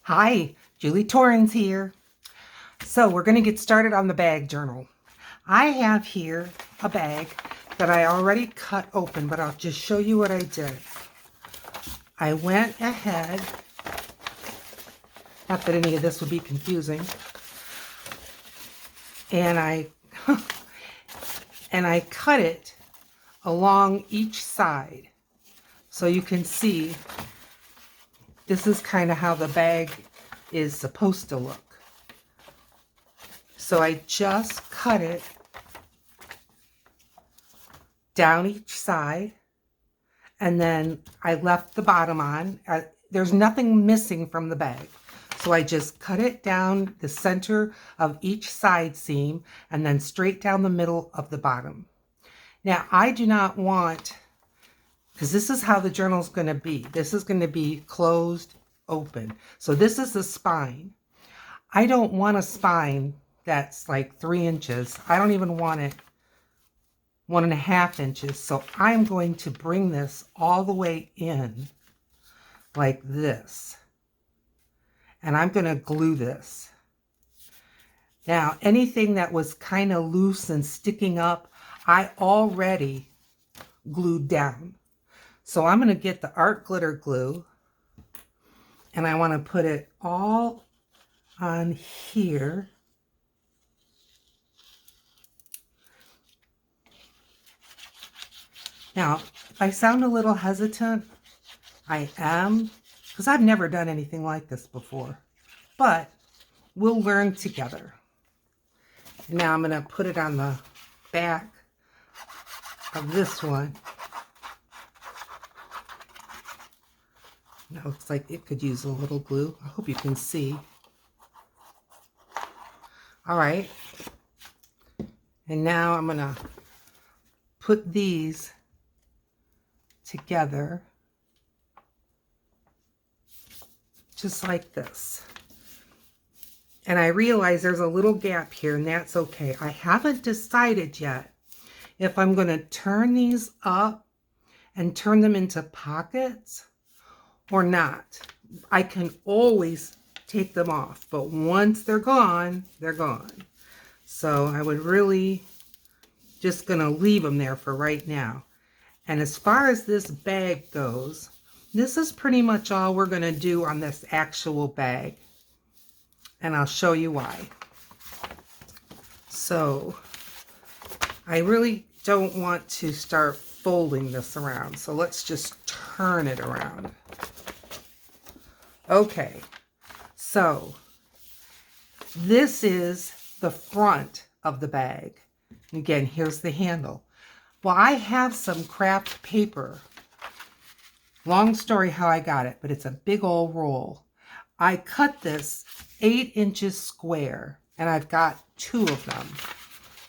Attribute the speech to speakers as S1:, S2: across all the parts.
S1: Hi, Julie Torrens here. So we're going to get started on the bag journal. I have here a bag that I already cut open, but I'll just show you what I did. I went ahead, not that any of this would be confusing, and I cut it along each side. So you can see this is kind of how the bag is supposed to look. So I just cut it down each side, and then I left the bottom on. There's nothing missing from the bag. So I just cut it down the center of each side seam and then straight down the middle of the bottom. Now I do not want, because this is how the journal is going to be. This is going to be closed, open. So this is the spine. I don't want a spine that's like 3 inches. I don't even want it 1.5 inches. So I'm going to bring this all the way in like this. And I'm going to glue this. Now, anything that was kind of loose and sticking up, I already glued down. So I'm going to get the art glitter glue, and I want to put it all on here. Now, if I sound a little hesitant, I am, because I've never done anything like this before, but we'll learn together. And now I'm going to put it on the back of this one. That looks like it could use a little glue. I hope you can see. All right. And now I'm going to put these together just like this. And I realize there's a little gap here, and that's okay. I haven't decided yet if I'm going to turn these up and turn them into pockets or not. I can always take them off, but once they're gone, they're gone. So I would really just going to leave them there for right now. And as far as this bag goes, this is pretty much all we're going to do on this actual bag. And I'll show you why. So I really don't want to start folding this around. So let's just turn it around. Okay, so this is the front of the bag. Again, here's the handle. Well, I have some craft paper. Long story how I got it, but it's a big old roll. I cut this 8 inches square, and I've got 2 of them,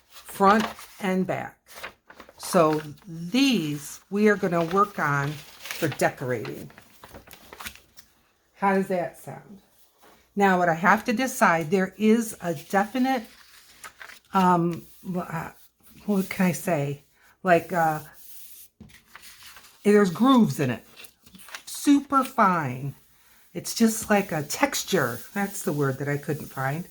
S1: front and back. So these we are going to work on for decorating. How does that sound? Now, what I have to decide, there is a definite, what can I say? Like, there's grooves in it. Super fine. It's just like a texture. That's the word that I couldn't find.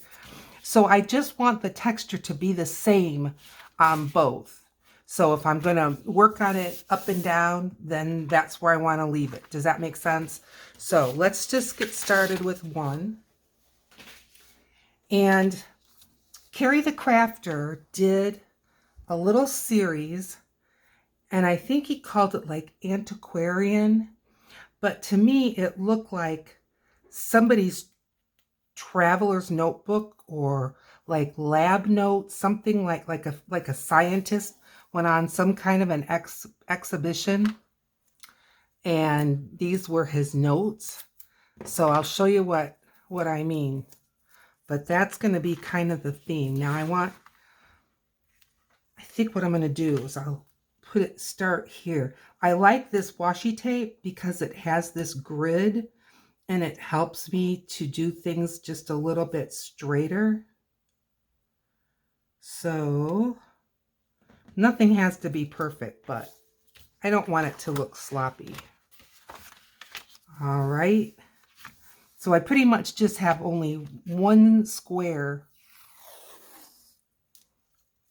S1: So I just want the texture to be the same on both. So if I'm going to work on it up and down, then that's where I want to leave it. Does that make sense? So let's just get started with one. And Carrie the Crafter did a little series, and I think he called it like antiquarian. But to me, it looked like somebody's traveler's notebook or like lab notes, something like a scientist went on some kind of an exhibition, and these were his notes. So I'll show you what I mean. But that's going to be kind of the theme. Now I think what I'm going to do is I'll start here. I like this washi tape because it has this grid and it helps me to do things just a little bit straighter. So nothing has to be perfect, but I don't want it to look sloppy. All right. So I pretty much just have only one square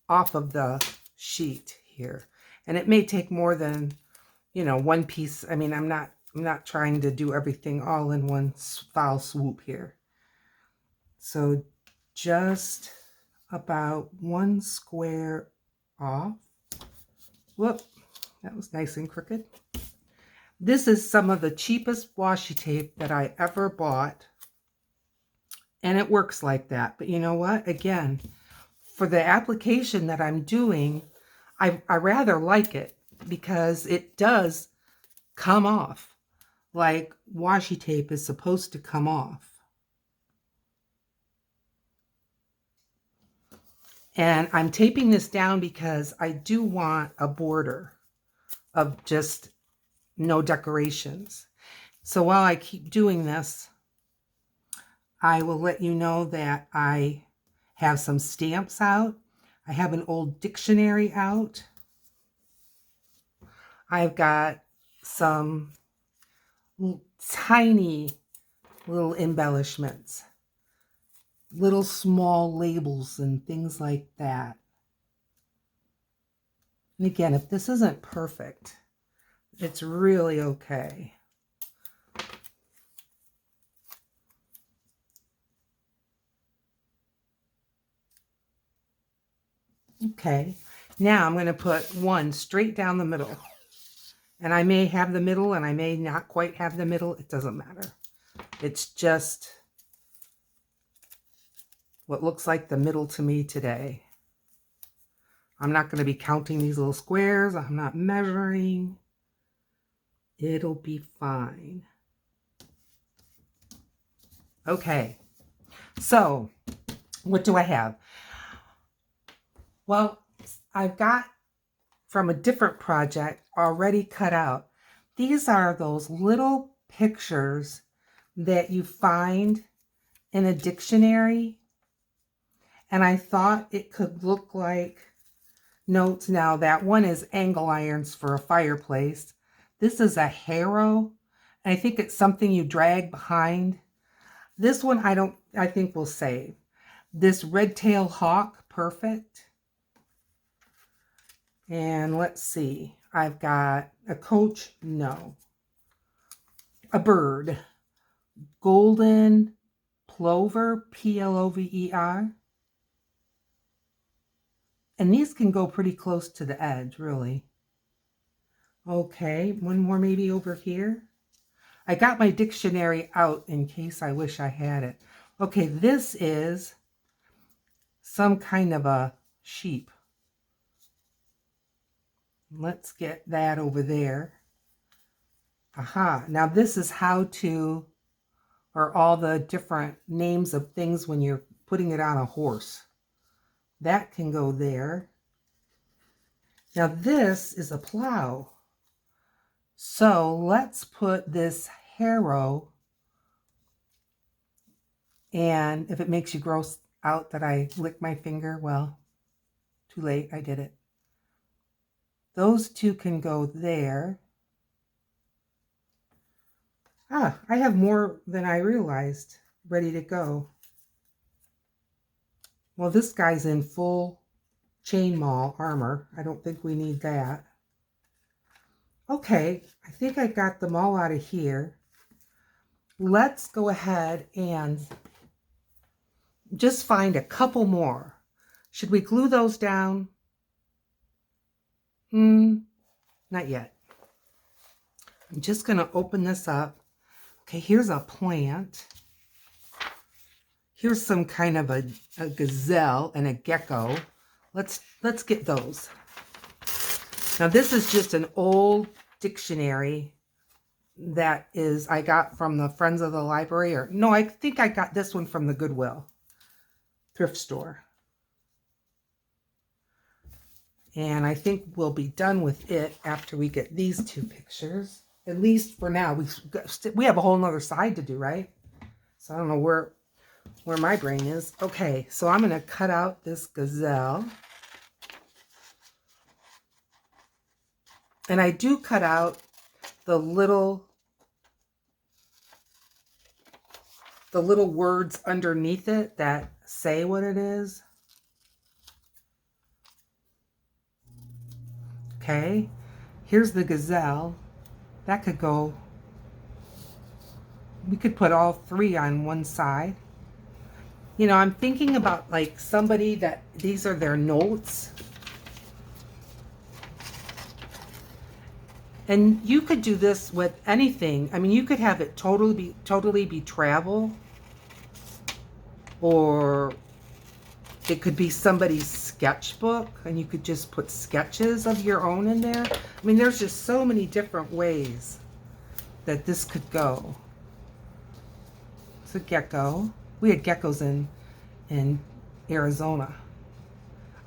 S1: off of the sheet here. And it may take more than, you know, one piece. I mean, I'm not trying to do everything all in one foul swoop here. So just about one square off. Whoop, that was nice and crooked. This is some of the cheapest washi tape that I ever bought. And it works like that. But you know what? Again, for the application that I'm doing, I rather like it because it does come off like washi tape is supposed to come off. And I'm taping this down because I do want a border of just no decorations. So while I keep doing this, I will let you know that I have some stamps out. I have an old dictionary out. I've got some tiny little embellishments, little small labels and things like that. And again, if this isn't perfect, it's really okay. Okay, now I'm going to put one straight down the middle. And I may have the middle and I may not quite have the middle. It doesn't matter. It's just what looks like the middle to me today. I'm not going to be counting these little squares. I'm not measuring. It'll be fine. Okay, so what do I have? Well, I've got from a different project already cut out. These are those little pictures that you find in a dictionary. And I thought it could look like notes. Now that one is angle irons for a fireplace. This is a harrow. And I think it's something you drag behind. This one I think we'll save. This red-tailed hawk, perfect. And let's see. I've got a coach, no. A bird. Golden plover, Plover. And these can go pretty close to the edge, really. Okay, one more maybe over here. I got my dictionary out in case I wish I had it. Okay, this is some kind of a sheep. Let's get that over there. Aha, now this is how to, or all the different names of things when you're putting it on a horse. That can go there. Now this is a plow. So let's put this harrow, and if it makes you gross out that I lick my finger, well, too late, I did it. Those two can go there. Ah, I have more than I realized ready to go. Well, this guy's in full chainmail armor. I don't think we need that. Okay, I think I got them all out of here. Let's go ahead and just find a couple more. Should we glue those down? Not yet. I'm just going to open this up. Okay, here's a plant. Here's some kind of a gazelle and a gecko. Let's get those. Now this is just an old dictionary that is I got from the Friends of the Library, or no, I think I got this one from the Goodwill thrift store. And I think we'll be done with it after we get these two pictures. At least for now. We have a whole nother side to do, right? So I don't know where my brain is. Okay, so I'm going to cut out this gazelle. And I do cut out the little the little words underneath it that say what it is. Okay, here's the gazelle. That could go, we could put all three on one side. You know, I'm thinking about like somebody that these are their notes. And you could do this with anything. I mean, you could have it totally be travel, or it could be somebody's sketchbook and you could just put sketches of your own in there. I mean, there's just so many different ways that this could go. It's a gecko. We had geckos in Arizona.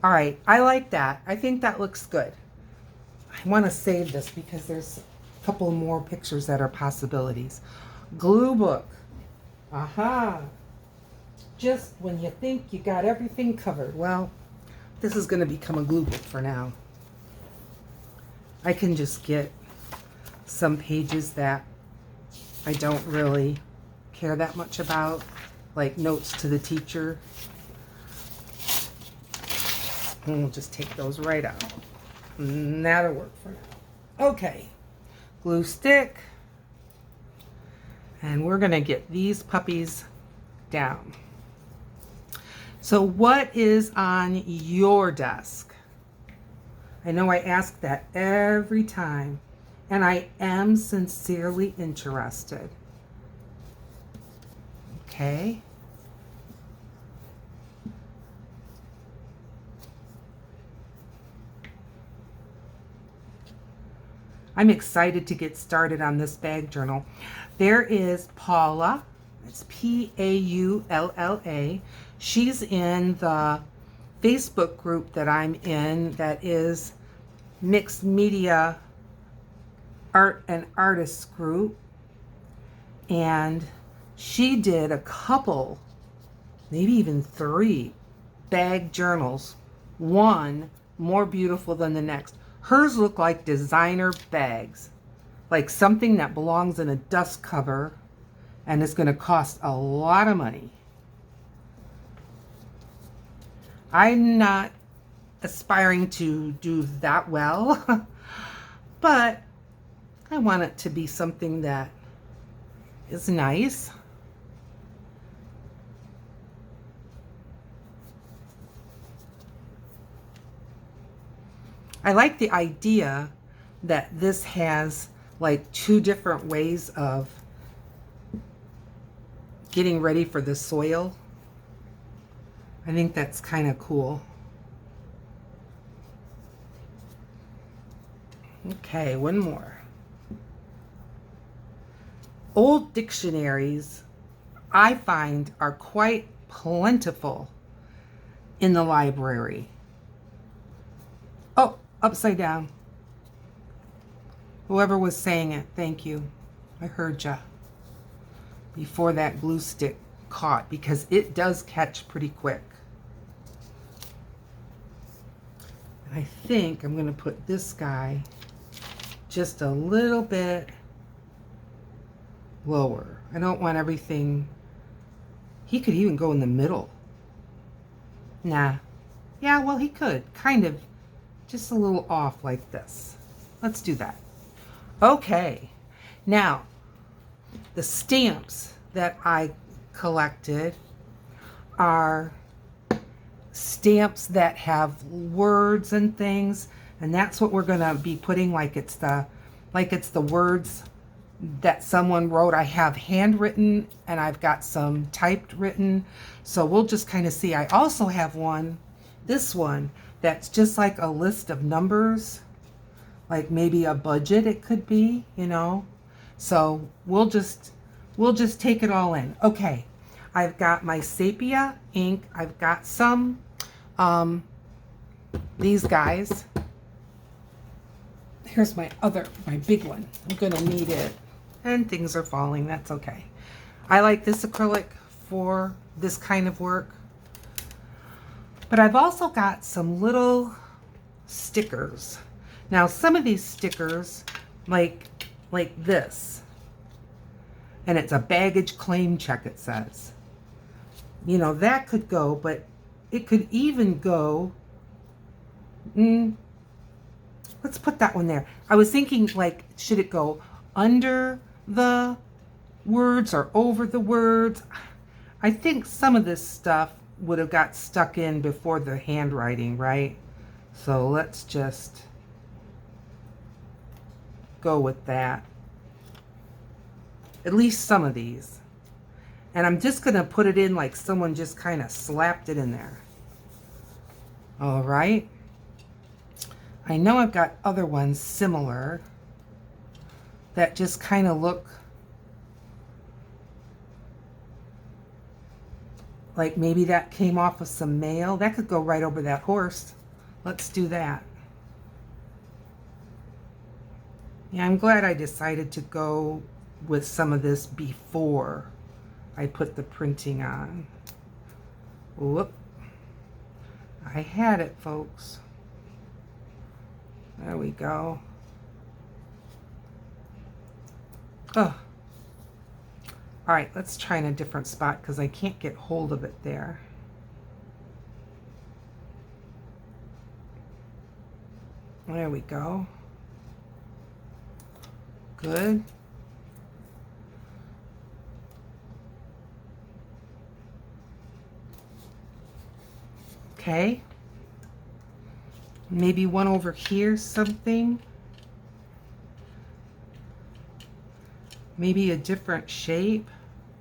S1: All right, I like that. I think that looks good. I want to save this because there's a couple more pictures that are possibilities. Glue book. Aha. Just when you think you got everything covered. Well, this is going to become a glue book for now. I can just get some pages that I don't really care that much about, like notes to the teacher. And we'll just take those right out. And that'll work for now. Okay, glue stick. And we're going to get these puppies down. So what is on your desk? I know I ask that every time, and I am sincerely interested. Okay. I'm excited to get started on this bag journal. There is Paula. It's Paulla. She's in the Facebook group that I'm in that is Mixed Media Art and Artists group. And she did a couple, maybe even 3 bag journals. One more beautiful than the next. Hers look like designer bags, like something that belongs in a dust cover and is going to cost a lot of money. I'm not aspiring to do that well, but I want it to be something that is nice. I like the idea that this has like 2 different ways of getting ready for the soil. I think that's kind of cool. Okay, one more. Old dictionaries, I find, are quite plentiful in the library. Oh, upside down. Whoever was saying it, thank you. I heard ya. Before that glue stick caught, because it does catch pretty quick. I think I'm going to put this guy just a little bit lower. I don't want everything. He could even go in the middle. Nah. Yeah, well, he could. Kind of. Just a little off like this. Let's do that. Okay. Now, the stamps that I collected are stamps that have words and things, and that's what we're going to be putting, like it's the words that someone wrote. I have handwritten and I've got some typed written, so we'll just kind of see. I also have one, this one, that's just like a list of numbers, like maybe a budget it could be, you know. So we'll just take it all in. Okay, I've got my sepia ink. I've got some these guys. Here's my big one. I'm gonna need it. And things are falling, that's okay. I like this acrylic for this kind of work. But I've also got some little stickers. Now some of these stickers, like this, And it's a baggage claim check, it says. You know, that could go, but it could even go, let's put that one there. I was thinking, like, should it go under the words or over the words? I think some of this stuff would have got stuck in before the handwriting, right? So let's just go with that. At least some of these. And I'm just going to put it in like someone just kind of slapped it in there. All right. I know I've got other ones similar that just kind of look like maybe that came off of some mail. That could go right over that horse. Let's do that. Yeah, I'm glad I decided to go with some of this before I put the printing on. Whoop. I had it, folks. There we go. Oh. All right, let's try in a different spot because I can't get hold of it there. There we go. Good. Okay. Maybe one over here, something. Maybe a different shape.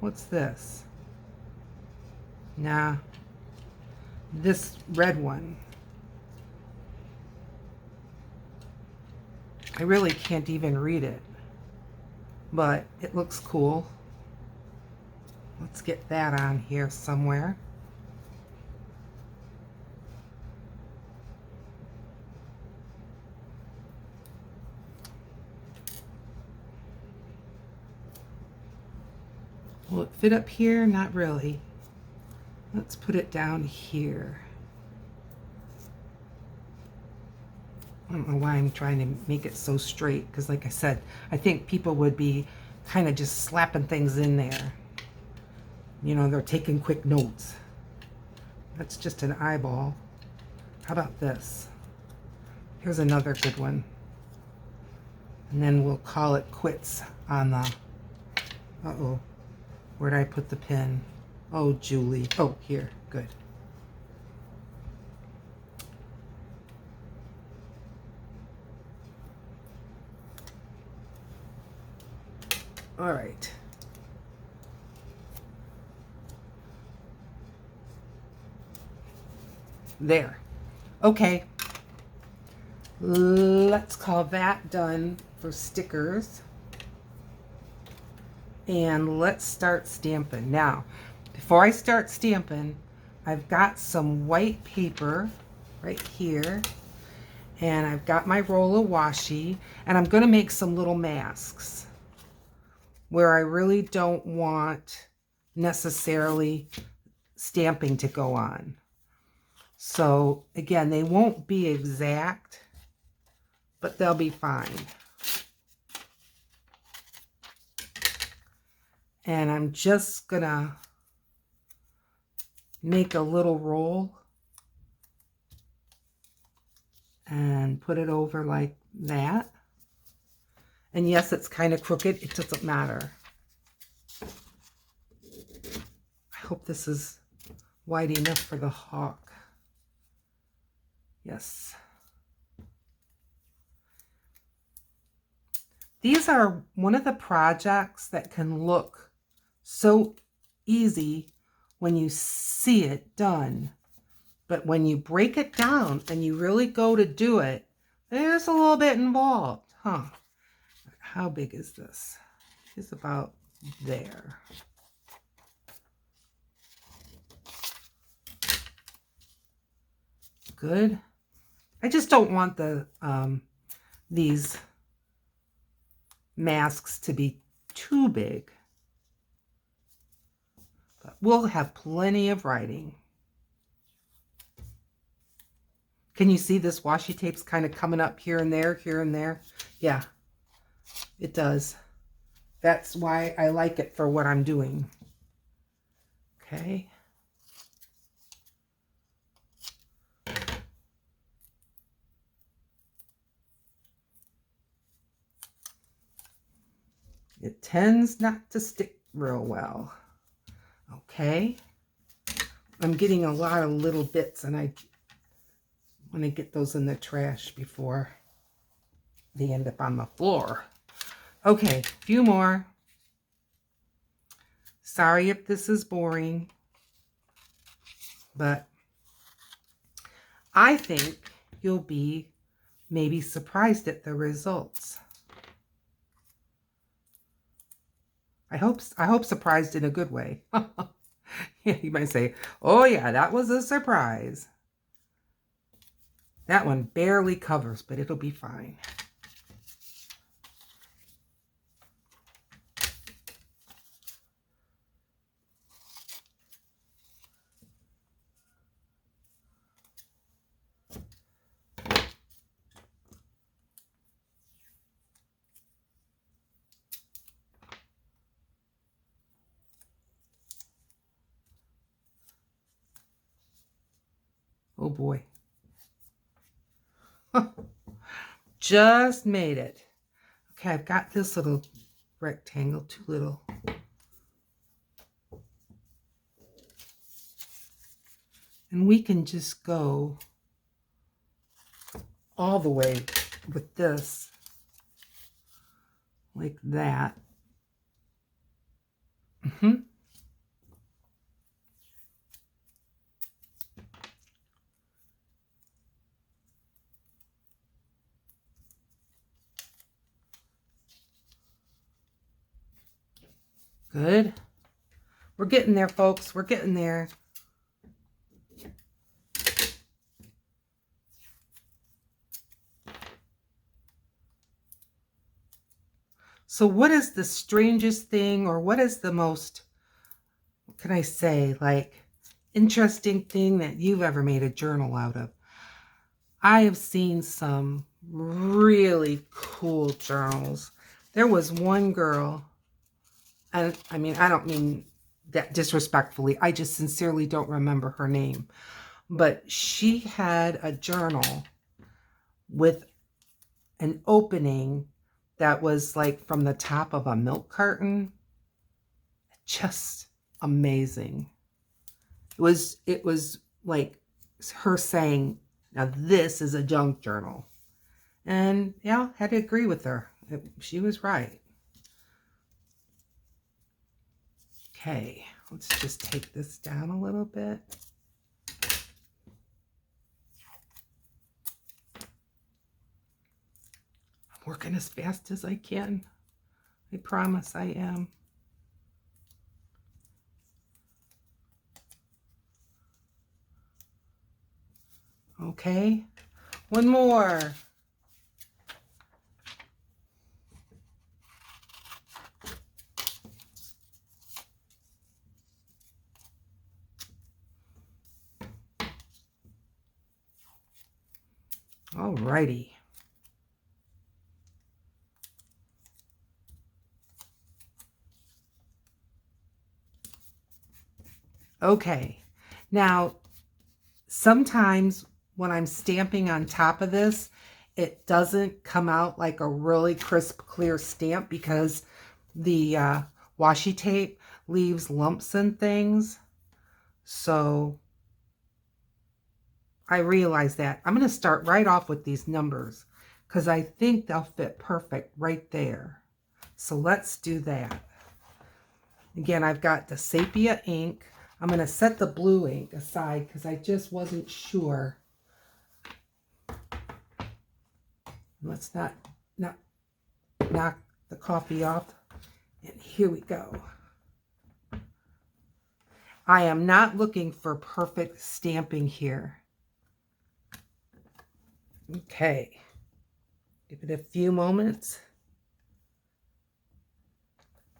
S1: What's this? Nah. This red one. I really can't even read it, but it looks cool. Let's get that on here somewhere. Will it fit up here? Not really. Let's put it down here. I don't know why I'm trying to make it so straight, because like I said, I think people would be kind of just slapping things in there. You know, they're taking quick notes. That's just an eyeball. How about this? Here's another good one. And then we'll call it quits on the... Uh-oh. Where'd I put the pin? Oh, Julie. Oh, here. Good. All right. There. Okay. Let's call that done for stickers. And let's start stamping. Now, before I start stamping, I've got some white paper right here. And I've got my roll of washi. And I'm going to make some little masks where I really don't want necessarily stamping to go on. So again, they won't be exact, but they'll be fine. And I'm just gonna make a little roll and put it over like that. And yes, it's kind of crooked. It doesn't matter. I hope this is wide enough for the hawk. Yes. These are one of the projects that can look so easy when you see it done. But when you break it down and you really go to do it, there's a little bit involved. Huh. How big is this? It's about there. Good. I just don't want the these masks to be too big. But we'll have plenty of writing. Can you see this washi tape's kind of coming up here and there, here and there? Yeah, it does. That's why I like it for what I'm doing. Okay. It tends not to stick real well. Okay. I'm getting a lot of little bits, and I want to get those in the trash before they end up on the floor. Okay, a few more. Sorry if this is boring, but I think you'll be maybe surprised at the results. I hope surprised in a good way. Yeah, you might say, oh yeah, that was a surprise. That one barely covers, but it'll be fine. Oh boy. Just made it. Okay, I've got this little rectangle, too little. And we can just go all the way with this, like that. Good. We're getting there, folks. We're getting there. So what is the strangest thing, or what is the most, what can I say, like, interesting thing that you've ever made a journal out of? I have seen some really cool journals. There was one girl, and I mean, I don't mean that disrespectfully. I just sincerely don't remember her name. But she had a journal with an opening that was like from the top of a milk carton. Just amazing. It was like her saying, now this is a junk journal. And yeah, I had to agree with her. She was right. Okay, let's just take this down a little bit. I'm working as fast as I can. I promise I am. Okay, one more. Alrighty. Okay, now sometimes when I'm stamping on top of this, it doesn't come out like a really crisp, clear stamp because the washi tape leaves lumps and things. So I realize that. I'm going to start right off with these numbers because I think they'll fit perfect right there. So let's do that. Again, I've got the sepia ink. I'm going to set the blue ink aside because I just wasn't sure. Let's not knock the coffee off. And here we go. I am not looking for perfect stamping here. Okay. Give it a few moments.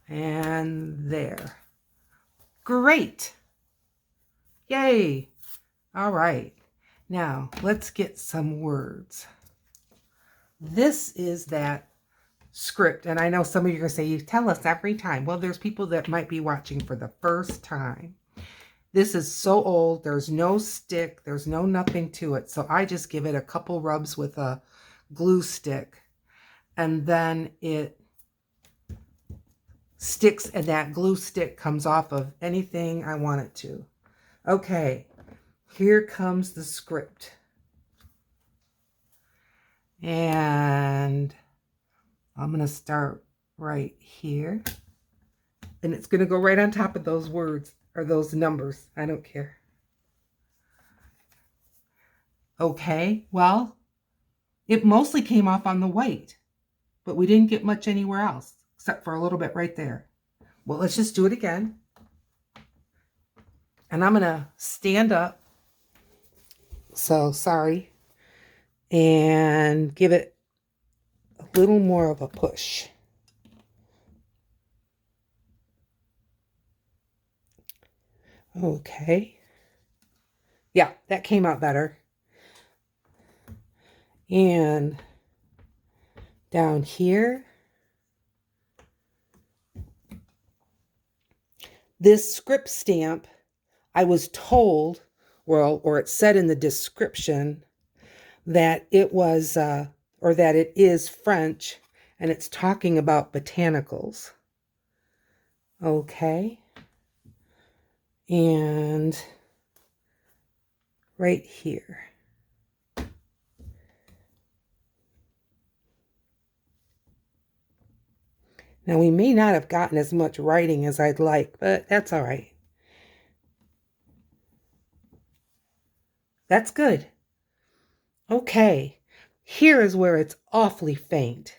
S1: And there. Great. Yay. All right. Now, let's get some words. This is that script. And I know some of you are going to say, you tell us every time. Well, there's people that might be watching for the first time. This is so old. There's no stick. There's no nothing to it. So I just give it a couple rubs with a glue stick. And then it sticks, and that glue stick comes off of anything I want it to. Okay, here comes the script. And I'm going to start right here. And it's going to go right on top of those words or those numbers. I don't care. Okay, well, it mostly came off on the white, but we didn't get much anywhere else except for a little bit right there. Well, let's just do it again. And I'm going to stand up. So sorry. And give it a little more of a push. Okay. Yeah, that came out better. And down here, this script stamp, I was told, well, or it said in the description that it was, or that it is French, and it's talking about botanicals. Okay. And right here. Now, we may not have gotten as much writing as I'd like, but that's all right. That's good. Okay, here is where it's awfully faint.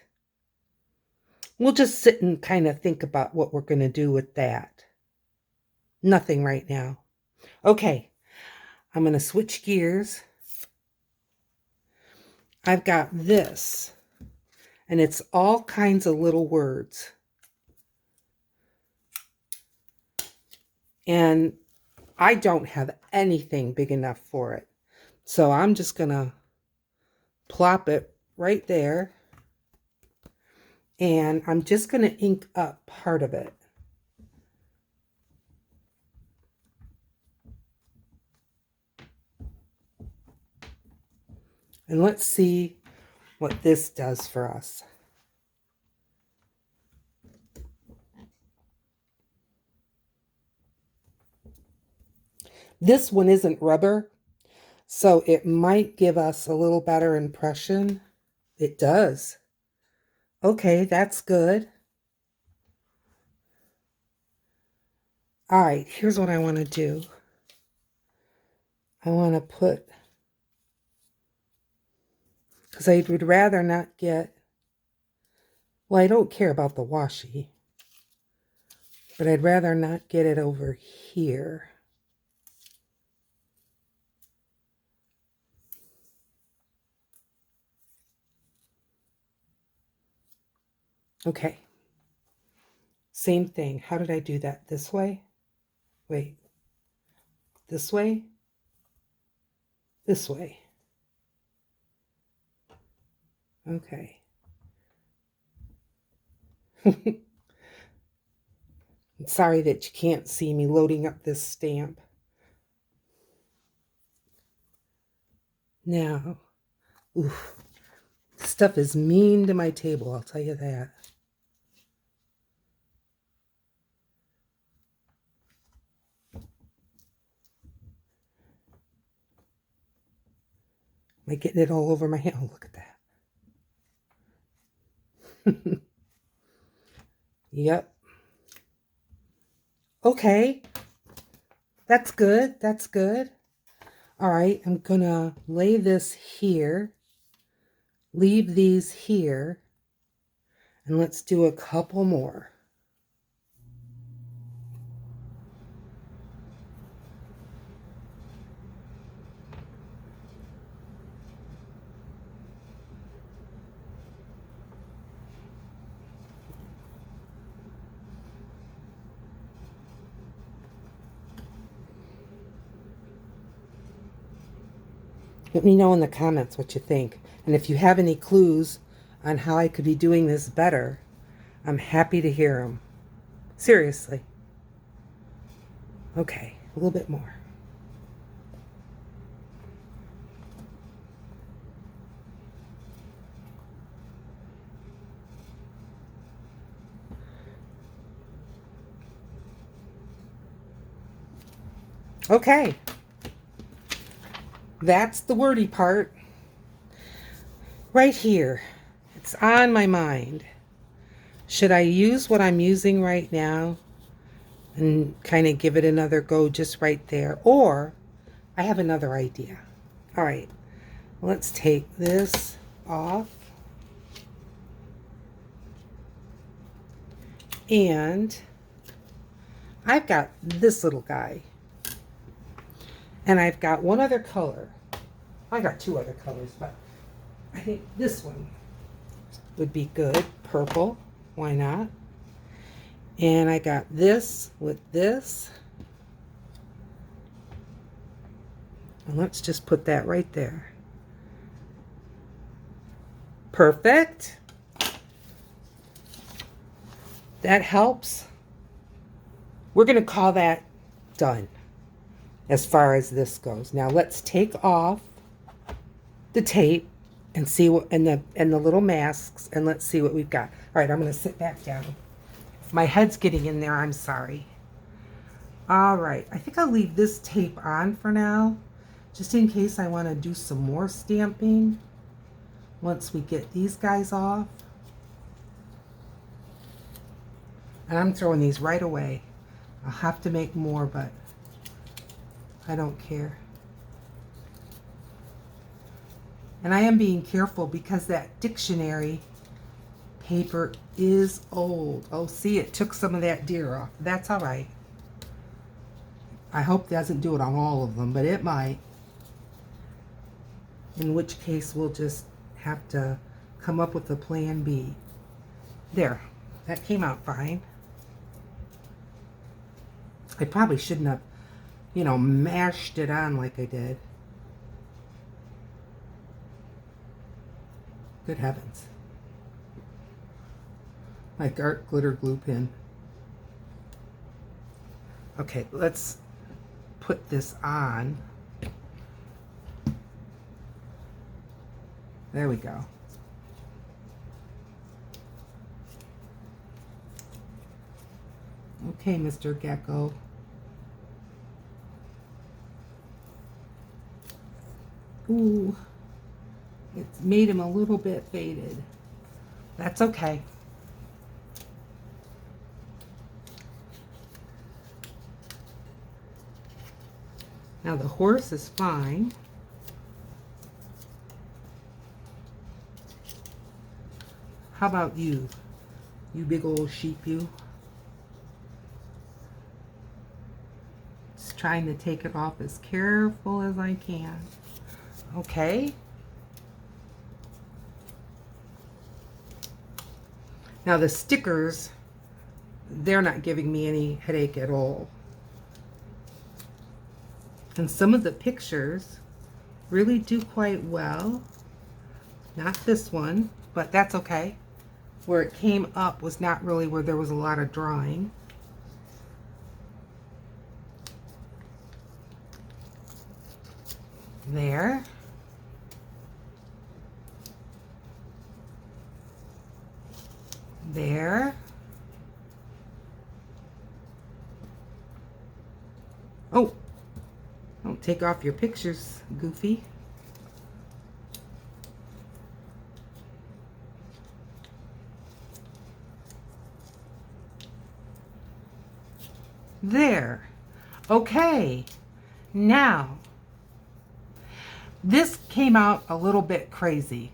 S1: We'll just sit and kind of think about what we're going to do with that. Nothing right now. Okay, I'm going to switch gears. I've got this, and it's all kinds of little words. And I don't have anything big enough for it. So I'm just going to plop it right there. And I'm just going to ink up part of it. And let's see what this does for us. This one isn't rubber, so it might give us a little better impression. It does. Okay, that's good. All right, here's what I want to do. I want to put, because I would rather not get, well, I don't care about the washi, but I'd rather not get it over here. Okay. Same thing. How did I do that? This way? Wait. This way? This way. Okay. I'm sorry that you can't see me loading up this stamp. Now, oof, this stuff is mean to my table, I'll tell you that. Am I getting it all over my hand? Oh, look at that. Yep. Okay. That's good. That's good. All right. I'm going to lay this here. Leave these here. And let's do a couple more. Let me know in the comments what you think. And if you have any clues on how I could be doing this better, I'm happy to hear them. Seriously. Okay, a little bit more. Okay. That's the wordy part. Right here. It's on my mind. Should I use what I'm using right now and kind of give it another go just right there? Or I have another idea. All right, let's take this off. And I've got this little guy. And I've got one other color. I got two other colors, but I think this one would be good. Purple. Why not? And I got this with this. And let's just put that right there. Perfect. That helps. We're going to call that done as far as this goes. Now let's take off the tape and see what and the little masks, and let's see what we've got. All right, I'm going to sit back down. If my head's getting in there, I'm sorry. All right, I think I'll leave this tape on for now, just in case I want to do some more stamping once we get these guys off. And I'm throwing these right away. I'll have to make more, but I don't care. And I am being careful because that dictionary paper is old. Oh, see, it took some of that deer off. That's all right. I hope it doesn't do it on all of them, but it might. In which case, we'll just have to come up with a plan B. There, that came out fine. I probably shouldn't have, mashed it on like I did. Good heavens. My dark glitter glue pen. Okay, let's put this on. There we go. Okay, Mr. Gecko. Ooh, it's made him a little bit faded. That's okay. Now the horse is fine. How about you? You big old sheep, you. Just trying to take it off as careful as I can. Okay. Now the stickers, they're not giving me any headache at all. And some of the pictures really do quite well. Not this one, but that's okay. Where it came up was not really where there was a lot of drawing. There. There. Oh, don't take off your pictures, Goofy. There. Okay. Now, this came out a little bit crazy.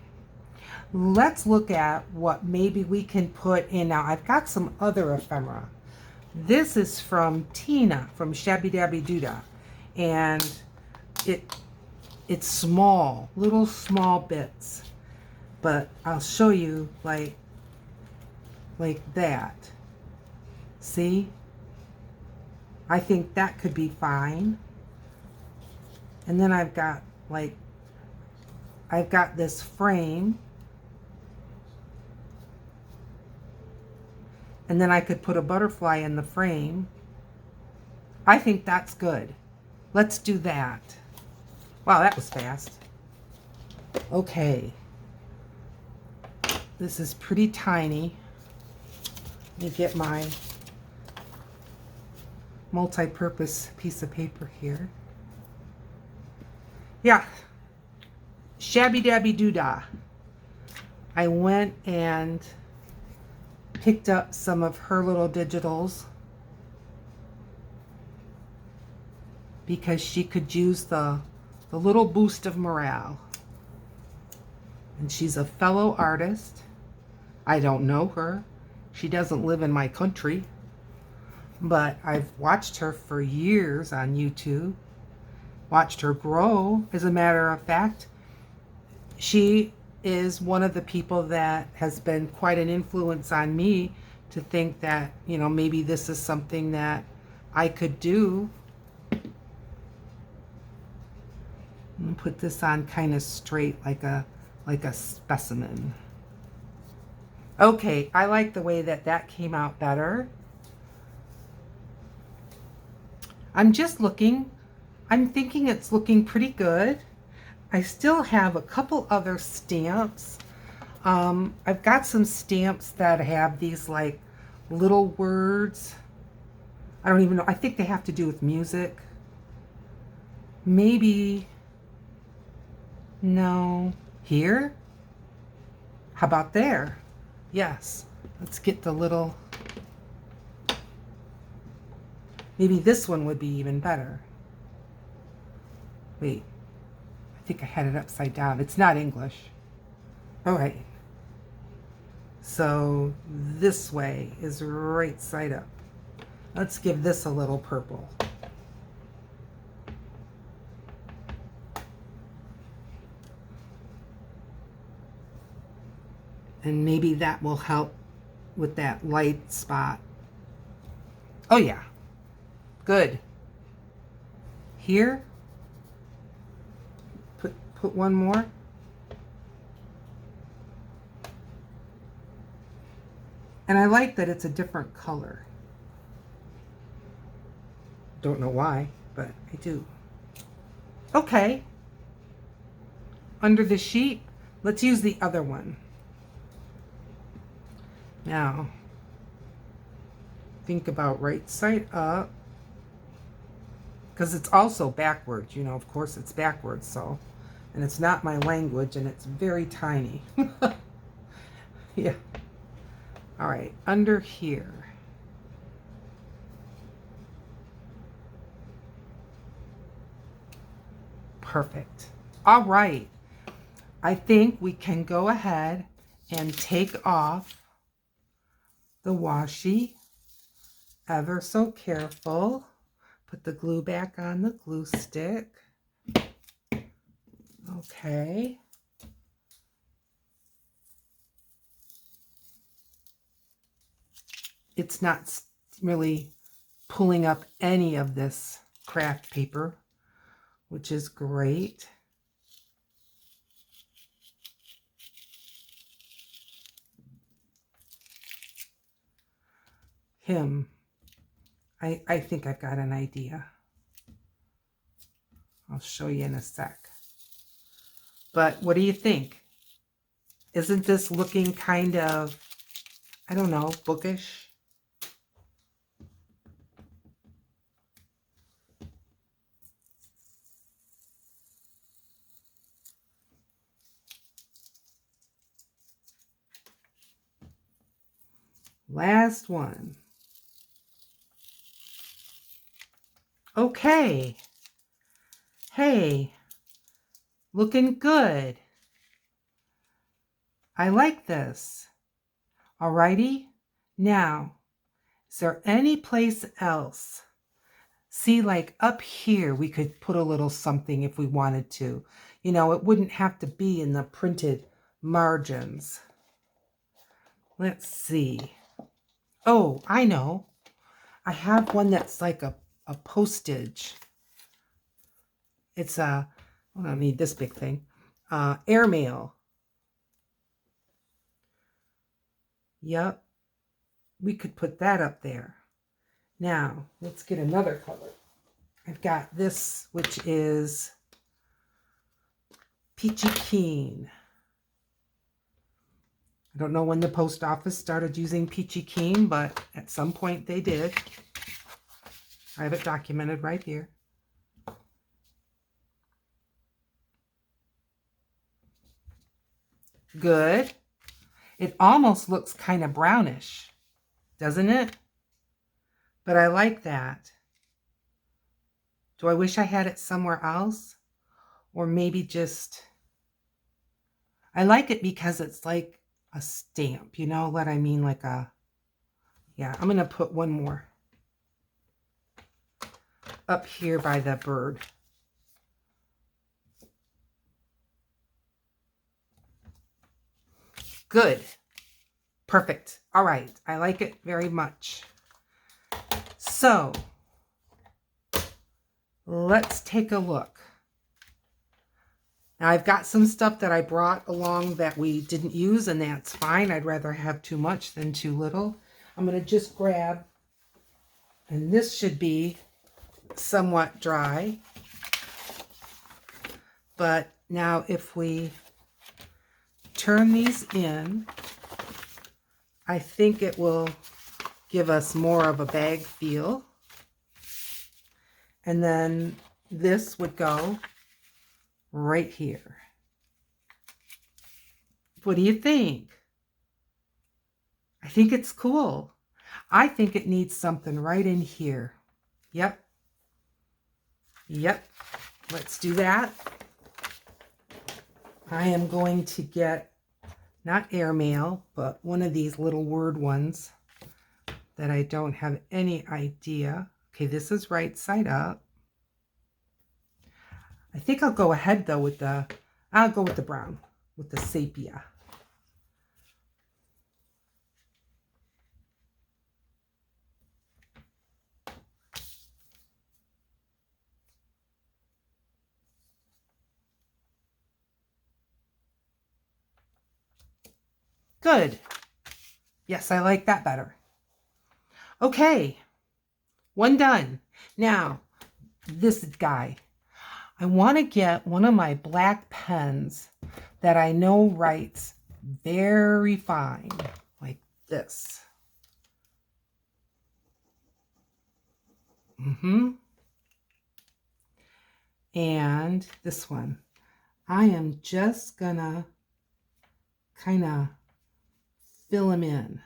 S1: Let's look at what maybe we can put in. Now, I've got some other ephemera. This is from Tina from Shabby Dabby Doodah. And it's small, little small bits. But I'll show you like that. See? I think that could be fine. And then I've got this frame And then I could put a butterfly in the frame. I think that's good. Let's do that. Wow, that was fast. Okay. This is pretty tiny. Let me get my multi-purpose piece of paper here. Yeah. Shabby dabby doodah. I went and picked up some of her little digitals because she could use the little boost of morale. And she's a fellow artist. I don't know her. She doesn't live in my country. But I've watched her for years on YouTube. Watched her grow. As a matter of fact, she is one of the people that has been quite an influence on me to think that, you know, maybe this is something that I could do. I'm gonna put this on kind of straight like a specimen. Okay, I like the way that that came out better. I'm just looking. I'm thinking it's looking pretty good. I still have a couple other stamps. I've got some stamps that have these like little words. I don't even know. I think they have to do with music. Maybe. No. Here? How about there? Yes. Let's get the little. Maybe this one would be even better. Wait. I think I had it upside down. It's not English. All right. So this way is right side up. Let's give this a little purple. And maybe that will help with that light spot. Oh yeah. Good. Here. Put one more. And I like that it's a different color. Don't know why, but I do. Okay. Under the sheet, let's use the other one. Now, think about right side up. Because it's also backwards, you know, of course it's backwards, so. And it's not my language, and it's very tiny. Yeah. All right, under here. Perfect. All right. I think we can go ahead and take off the washi. Ever so careful. Put the glue back on the glue stick. Okay. It's not really pulling up any of this craft paper, which is great. Him. I think I've got an idea. I'll show you in a sec. But what do you think? Isn't this looking kind of, I don't know, bookish? Last one. Okay. Hey, looking good. I like this. Alrighty. Now, is there any place else? See, like up here, we could put a little something if we wanted to. You know, it wouldn't have to be in the printed margins. Let's see. Oh, I know. I have one that's like a postage. It's a, I don't need this big thing. Airmail. Yep. we could put that up there. Now, let's get another color. I've got this, which is Peachy Keen. I don't know when the post office started using Peachy Keen, but at some point they did. I have it documented right here. Good. It almost looks kind of brownish, doesn't it? But I like that. Do I wish I had it somewhere else? Or maybe just... I like it because it's like a stamp. You know what I mean? Like a... Yeah, I'm going to put one more up here by the bird. Good. Perfect. All right. I like it very much. So, let's take a look. Now, I've got some stuff that I brought along that we didn't use, and that's fine. I'd rather have too much than too little. I'm going to just grab, and this should be somewhat dry. But now if we turn these in, I think it will give us more of a bag feel. And then this would go right here. What do you think? I think it's cool. I think it needs something right in here. Yep. Yep. Let's do that. I am going to get, not airmail, but one of these little word ones that I don't have any idea. Okay, this is right side up. I think I'll go ahead though with the, I'll go with the brown, with the sepia. Good. Yes, I like that better. Okay, one done. Now, this guy. I want to get one of my black pens that I know writes very fine, like this. And this one. I am just gonna kind of fill him in.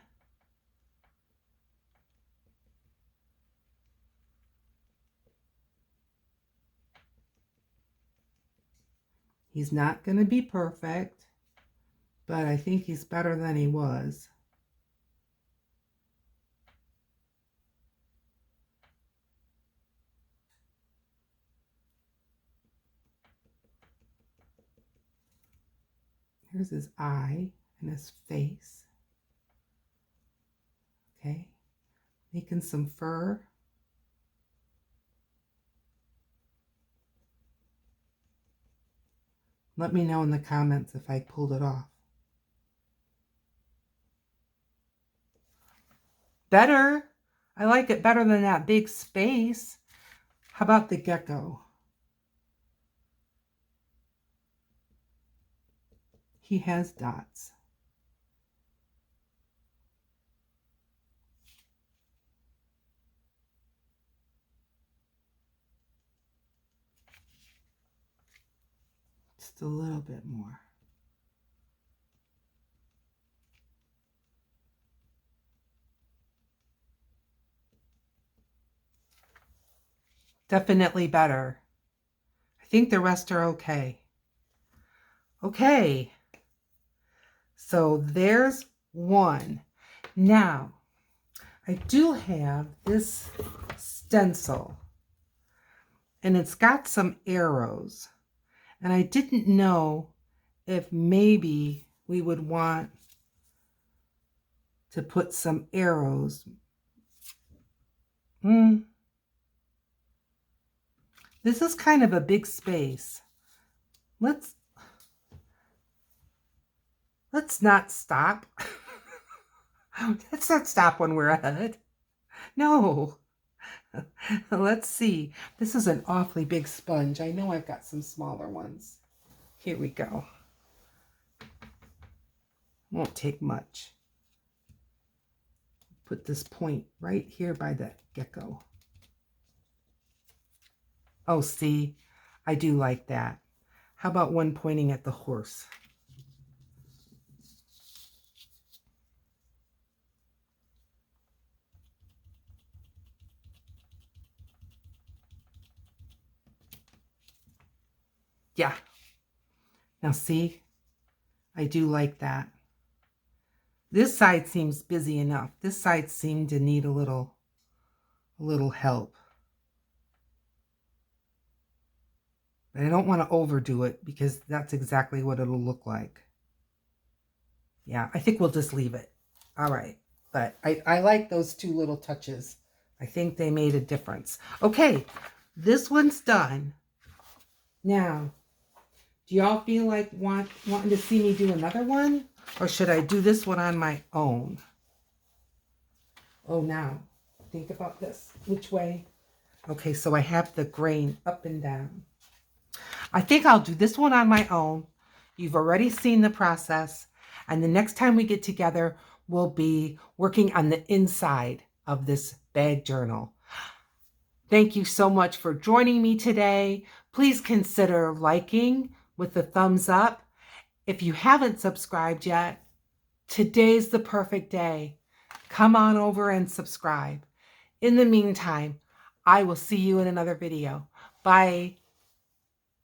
S1: He's not going to be perfect, but I think he's better than he was. Here's his eye and his face. Okay, making some fur. Let me know in the comments if I pulled it off. Better. I like it better than that big space. How about the gecko? He has dots. Just a little bit more. Definitely better. I think the rest are okay. Okay. So there's one. Now, I do have this stencil, and it's got some arrows. And I didn't know if maybe we would want to put some arrows. This is kind of a big space. Let's not stop. Let's not stop when we're ahead. No. Let's see. This is an awfully big sponge. I know I've got some smaller ones. Here we go. Won't take much. Put this point right here by the gecko. Oh, see, I do like that. How about one pointing at the horse? Yeah. Now see, I do like that. This side seems busy enough. This side seemed to need a little help. But I don't want to overdo it because that's exactly what it'll look like. Yeah, I think we'll just leave it. All right. But I like those two little touches. I think they made a difference. Okay, this one's done. Now, do y'all feel like wanting to see me do another one? Or should I do this one on my own? Oh, now, think about this. Which way? Okay, so I have the grain up and down. I think I'll do this one on my own. You've already seen the process. And the next time we get together, we'll be working on the inside of this bag journal. Thank you so much for joining me today. Please consider liking with a thumbs up. If you haven't subscribed yet, today's the perfect day. Come on over and subscribe. In the meantime, I will see you in another video. Bye.